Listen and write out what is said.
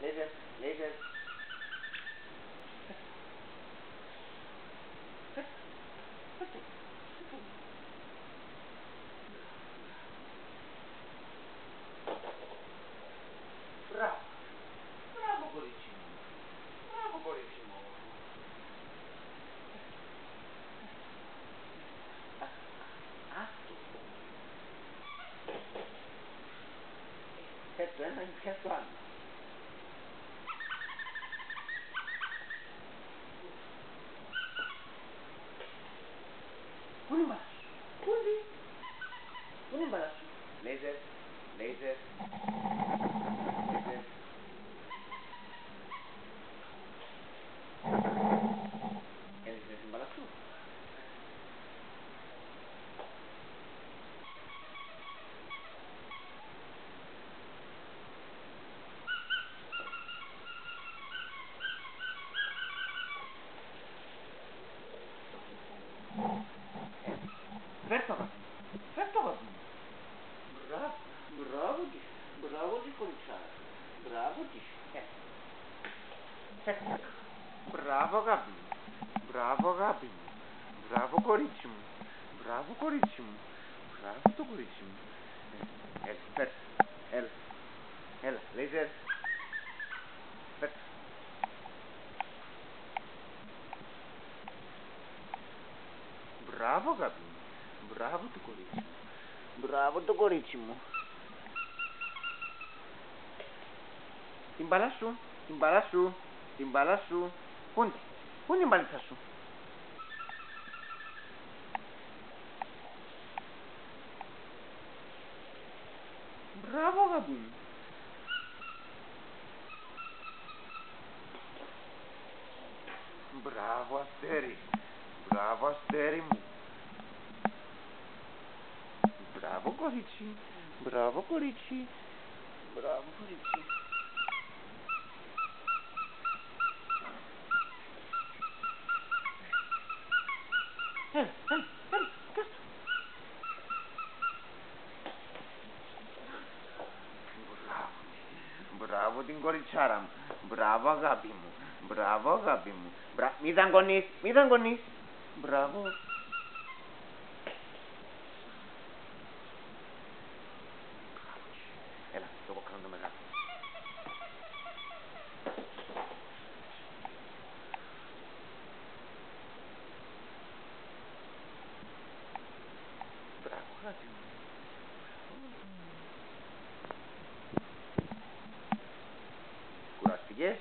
laser, laser. Bravo, bravo κορίτσι μου, μπράβο κορίτσι μου. Πιάσ' το ένα και πιάσ' το άλλο. Πού είναι η μπάλα σου? Πού είναι η μπάλα σου? Λέιζερ, λέιζερ, λέιζερ. Έλυζες την μπάλα σου? Φέρ' το αγάπη μου, φέρ' το αγάπη μου. Μπράβο, μπράβο της κοριτσάρα. Μπράβο της. Μπράβο αγάπη μου, μπράβο αγάπη μου. Μπράβο κορίτσι μου, μπράβο κορίτσι μου. Μπράβο το κορίτσι μου. Έλα, φέρ' το, έλα. Έλα, λέιζερ. Φέρ' το. Μπράβο αγάπη μου. Μπράβο το κορίτσι μου. Μπράβο το κορίτσι μου. Την μπάλα σου, την μπάλα σου, την μπάλα σου. Πού είναι η μπάλιτσα σου? Μπράβο αγάπη μου. Μπράβο αστέρι. Μπράβο αστέρι μου. Μπράβο κορίτσι. Μπράβο κορίτσι. Μπράβο κορίτσι. Έλα, πιάσ' το. Μπράβο. Μπράβο την κοριτσάρα μου. Μπράβο αγάπη μου. Μπράβο αγάπη μου. Μη δαγκωνείς, μη δαγκωνείς. Μπράβο. Έλα, το εγώ κάνω το μεγάλο. Μπράβο αγάπη μου. Κουράστηκες?